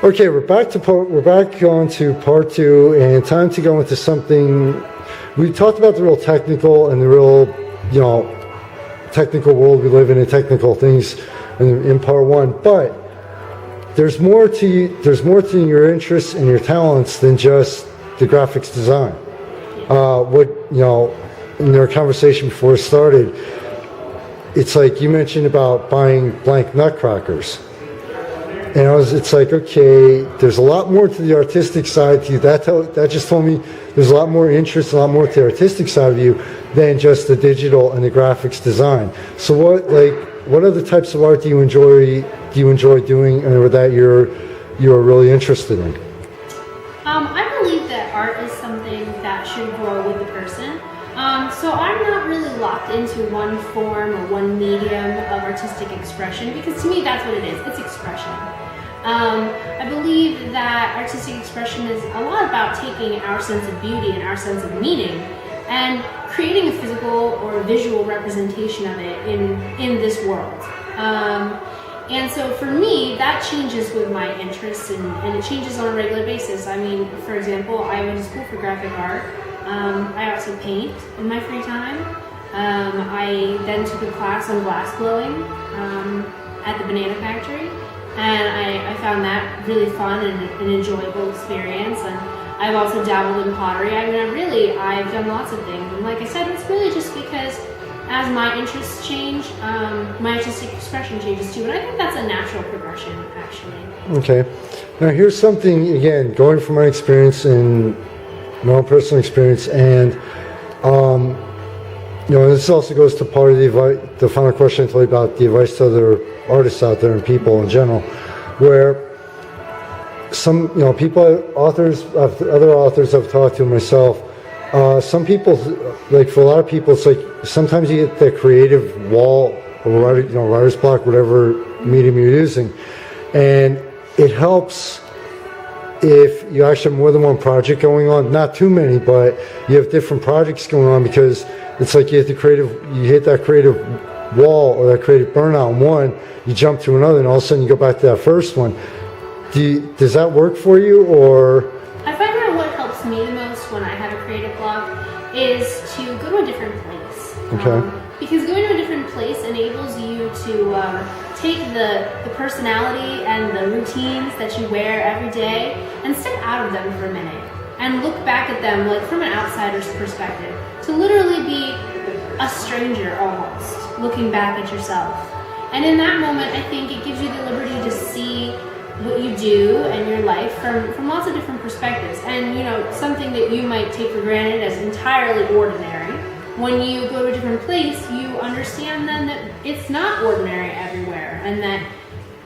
Okay, we're back on to part two, and time to go into something. We talked about the real technical and the real, technical world we live in and technical things in part one. But there's more to your interests and your talents than just the graphics design. In our conversation before it started, it's like you mentioned about buying blank nutcrackers. And it's like, okay, there's a lot more to the artistic side to you. That just told me there's a lot more interest, a lot more to the artistic side of you than just the digital and the graphics design. So what other types of art do you enjoy doing, or that you're really interested in? I believe that art is something that should grow with the person. So I'm not really locked into one form or one medium of artistic expression, because to me that's what it is. It's expression. I believe that artistic expression is a lot about taking our sense of beauty and our sense of meaning and creating a physical or visual representation of it in this world. And so for me, that changes with my interests, and it changes on a regular basis. I mean, for example, I went to school for graphic art. I also paint in my free time. I then took a class on glass blowing at the Banana Factory, and I found that really fun and an enjoyable experience. And I've also dabbled in pottery. I mean, I've done lots of things. And like I said, it's really just because as my interests change, my artistic expression changes too. And I think that's a natural progression, actually. Okay. Now here's something, again, going from my experience and my own personal experience, and this also goes to part of the final question I told you about, the advice to other artists out there and people in general, where some other authors I've talked to, myself, some people, like for a lot of people, it's like sometimes you get that creative wall or writer's block, whatever medium you're using, and it helps if you actually have more than one project going on. Not too many, but you have different projects going on, because it's like you hit that creative wall or that creative burnout in one, you jump to another, and all of a sudden you go back to that first one. Does that work for you, or? I find that what helps me the most when I have a creative block is to go to a different place. Okay. Because going to a different place enables you to take the personality and the routines that you wear every day and step out of them for a minute and look back at them like from an outsider's perspective, to literally be a stranger almost, looking back at yourself. And in that moment, I think it gives you the liberty to see what you do and your life from lots of different perspectives. And something that you might take for granted as entirely ordinary, when you go to a different place, you understand then that it's not ordinary everywhere, and that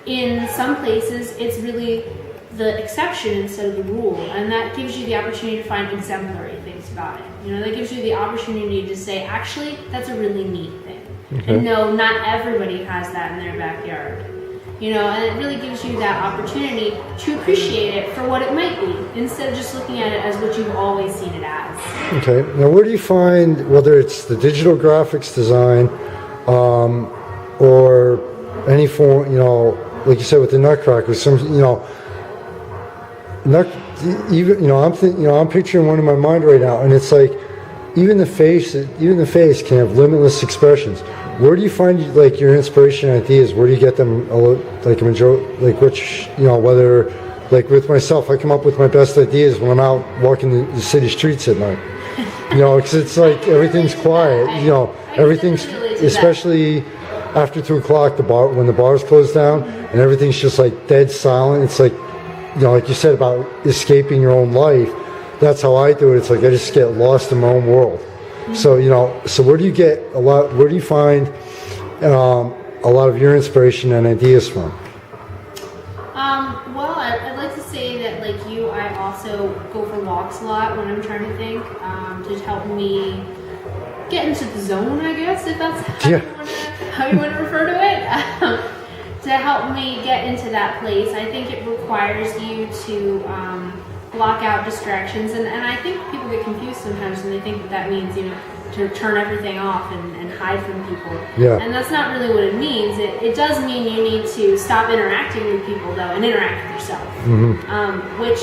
in some places it's really the exception instead of the rule, and that gives you the opportunity to find exemplary things about it. That gives you the opportunity to say, actually, that's a really neat thing. Okay. And no, not everybody has that in their backyard. And it really gives you that opportunity to appreciate it for what it might be, instead of just looking at it as what you've always seen it as. Okay. Now, where do you find, whether it's the digital graphics design, or any form, like you said with the Nutcrackers, I'm picturing one in my mind right now, and it's like even the face can have limitless expressions. Where do you find your inspiration ideas? Where do you get them? Whether with myself, I come up with my best ideas when I'm out walking the city streets at night. Because it's like everything's quiet. Everything's, especially after 2:00, when the bars close down and everything's just like dead silent. It's like, like you said about escaping your own life. That's how I do it. It's like I just get lost in my own world. So so where do you find a lot of your inspiration and ideas from? Well, I'd like to say that, like you, I also go for walks a lot when I'm trying to think, to help me get into the zone, I guess, if that's how you want to refer to it. To help me get into that place, I think it requires you to block out distractions, and I think people get confused sometimes when they think that means to turn everything off and hide from people. Yeah. And that's not really what it means. It does mean you need to stop interacting with people though and interact with yourself, which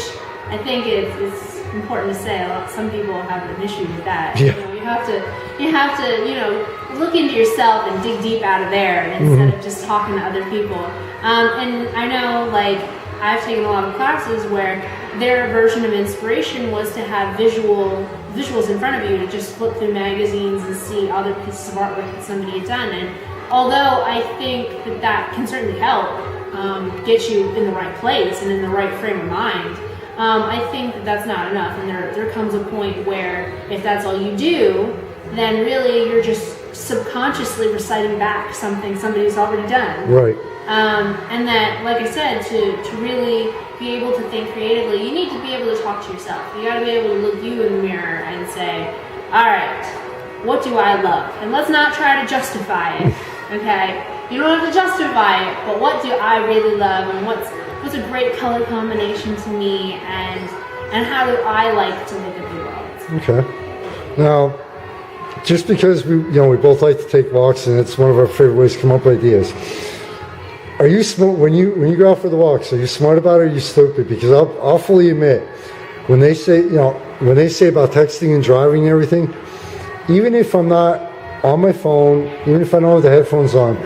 I think is important to say. Some people have an issue with that. Yeah. You have to look into yourself and dig deep out of there instead of just talking to other people. And I know, like, I've taken a lot of classes where their version of inspiration was to have visuals in front of you, to just flip through magazines and see other pieces of artwork that somebody had done. And although I think that can certainly help get you in the right place and in the right frame of mind, I think that's not enough. And there comes a point where if that's all you do, then really you're just subconsciously reciting back something somebody's already done. Right. And that, like I said, to really be able to think creatively, you need to be able to talk to yourself. You got to be able to look you in the mirror and say, all right, what do I love? And let's not try to justify it, okay? You don't have to justify it, but what do I really love, and what's a great color combination to me, and how do I like to look at the world? Okay. Now, just because we both like to take walks, and it's one of our favorite ways to come up with ideas. Are you smart when you go out for the walks? Are you smart about it, or are you stupid? Because I'll fully admit, when they say about texting and driving and everything, even if I'm not on my phone, even if I don't have the headphones on,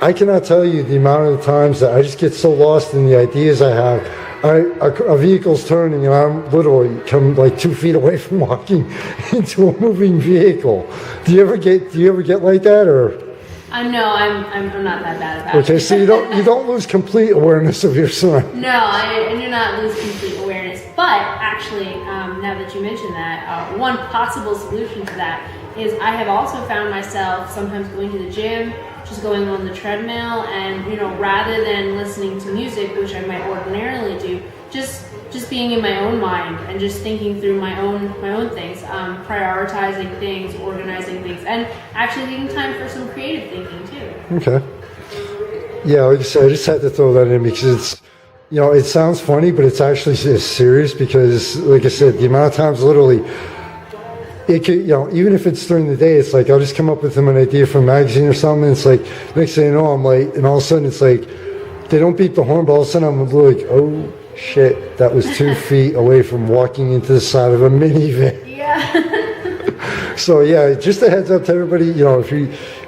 I cannot tell you the amount of the times that I just get so lost in the ideas I have. A vehicle's turning and I'm literally come like 2 feet away from walking into a moving vehicle. Do you ever get like that, or? No, I'm not that bad about it. Okay, so you don't lose complete awareness of your surroundings. No, I do not lose complete awareness. But actually, now that you mention that, one possible solution to that is I have also found myself sometimes going to the gym, just going on the treadmill, and rather than listening to music, which I might ordinarily do, just being in my own mind and just thinking through my own things, prioritizing things, organizing things, and actually taking time for some creative thinking too. Okay. Yeah, like I said, I just had to throw that in because it's, it sounds funny, but it's actually serious because, like I said, the amount of times literally, it could, even if it's during the day, it's like I'll just come up with them an idea from a magazine or something, and it's like, next thing you know, I'm late, and all of a sudden it's like, they don't beep the horn, but all of a sudden I'm like, oh shit, that was 2 feet away from walking into the side of a minivan. Yeah. So yeah, just a heads up to everybody,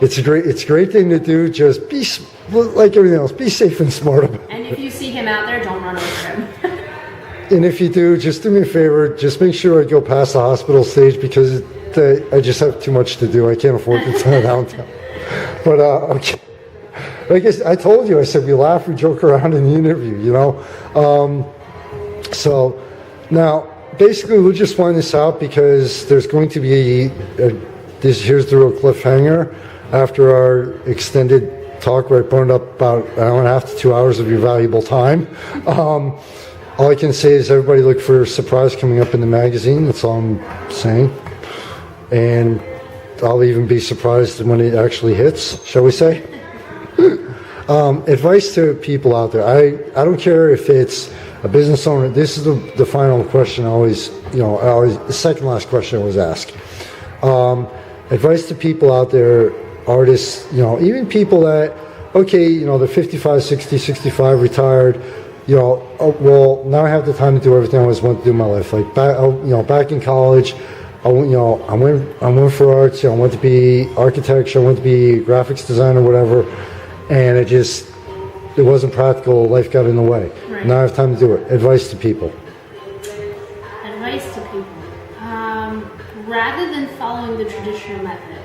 it's a great thing to do, just like everything else, be safe and smart about it. And if you see him out there, don't run over him. And if you do, just do me a favor, just make sure I go past the hospital stage because I just have too much to do. I can't afford to turn downtown. But, okay. I guess I told you, I said we laugh, we joke around in the interview, So now, basically, we'll just wind this out because there's going to be here's the real cliffhanger after our extended talk where I burned up about an hour and a half to 2 hours of your valuable time. All I can say is everybody look for a surprise coming up in the magazine. That's all I'm saying. And I'll even be surprised when it actually hits, shall we say? Advice to people out there. I don't care if it's a business owner. This is the final question the second last question I was asked. Advice to people out there, artists, even people that, okay, they're 55, 60, 65, retired, well, now I have the time to do everything I always wanted to do in my life. Like back in college, I went for arts. I went to be architecture. I went to be graphics designer, whatever. And it wasn't practical. Life got in the way. Right. Now I have time to do it. Advice to people. Advice to people. Rather than following the traditional method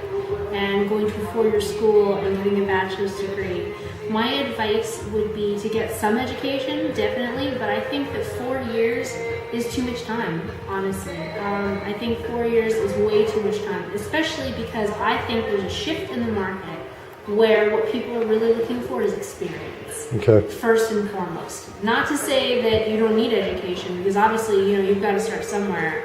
and going to a four-year school and getting a bachelor's degree, my advice would be to get some education, definitely, but I think that 4 years is too much time, honestly. I think 4 years is way too much time, especially because I think there's a shift in the market where what people are really looking for is experience. Okay. First and foremost. Not to say that you don't need education, because obviously, you've got to start somewhere.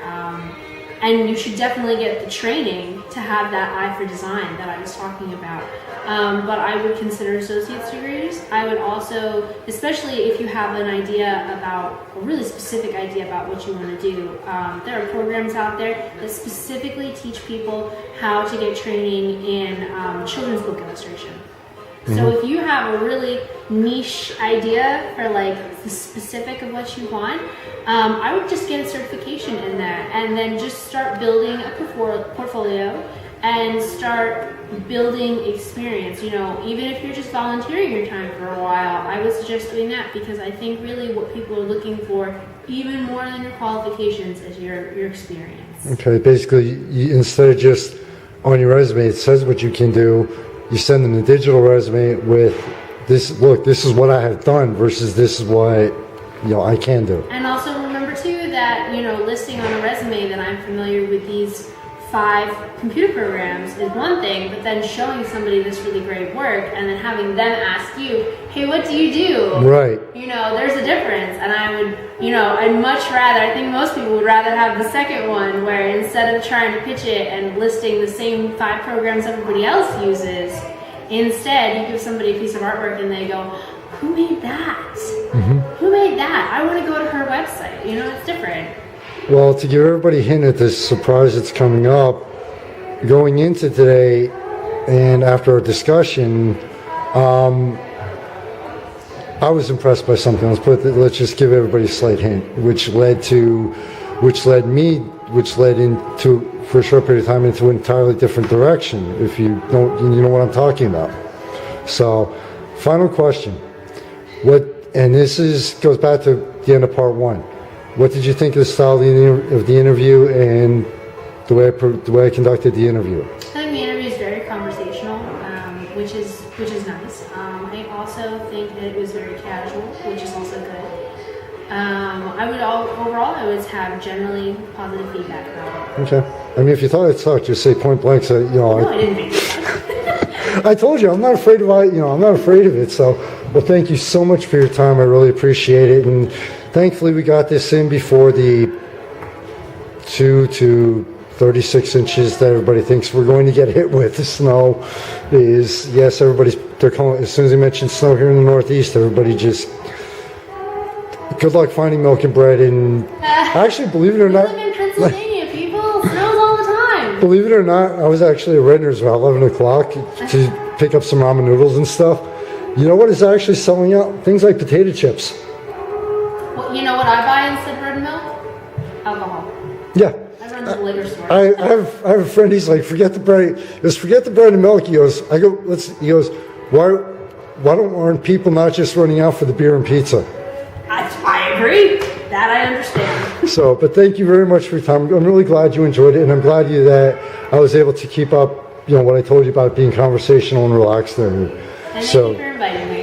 and you should definitely get the training to have that eye for design that I was talking about. But I would consider associate's degrees. I would also, especially if you have an idea about, a really specific idea about what you want to do, there are programs out there that specifically teach people how to get training in children's book illustration. So if you have a really niche idea for like the specific of what you want, I would just get a certification in there and then just start building a portfolio and start building experience. You know, even if you're just volunteering your time for a while, I would suggest doing that, because I think really what people are looking for, even more than your qualifications, is your experience. Okay, basically, instead of just on your resume, it says what you can do, you send them the digital resume with this, look, this is what I have done versus this is what, I can do. And also remember too that, listing on a resume that I'm familiar with these 5 computer programs is one thing, but then showing somebody this really great work and then having them ask you, hey, what do you do? Right. There's a difference. And I would, I'd much rather, I think most people would rather have the second one, where instead of trying to pitch it and listing the same 5 programs everybody else uses, instead you give somebody a piece of artwork and they go, who made that? Mm-hmm. Who made that? I want to go to her website. It's different. Well, to give everybody a hint at this surprise that's coming up, going into today and after our discussion, I was impressed by something. Let's just give everybody a slight hint, which led into, for a short period of time, into an entirely different direction. If you don't, you know what I'm talking about. So, final question. And this goes back to the end of part 1. What did you think of the style of the interview and the way I conducted the interview? I think the interview is very conversational, which is nice. I also think that it was very casual, which is also good. Overall, I would have generally positive feedback about it. Okay. I mean, if you thought it sucked, just say point blank. So No, I didn't think that. I told you I'm not afraid of I'm not afraid of it. So, well, thank you so much for your time. I really appreciate it, and thankfully we got this in before the 2 to 36 inches that everybody thinks we're going to get hit with. The snow is, yes, they're calling, as soon as they mention snow here in the Northeast, everybody just, good luck finding milk and bread. And actually, believe it or not, We live in Pennsylvania, people. It snows all the time. believe it or not, I was actually at Redner's about 11 o'clock to pick up some ramen noodles and stuff. You know what is actually selling out? Things like potato chips. Well, you know what I buy instead of bread and milk? Alcohol. Yeah. I run the liquor store. I have a friend, he's like, forget the bread. Forget the bread and milk. He goes, aren't people not just running out for the beer and pizza? I agree. That I understand. So, but thank you very much for your time. I'm really glad you enjoyed it, and I'm glad that I was able to keep up, what I told you about being conversational and relaxed there. And thank you for inviting me.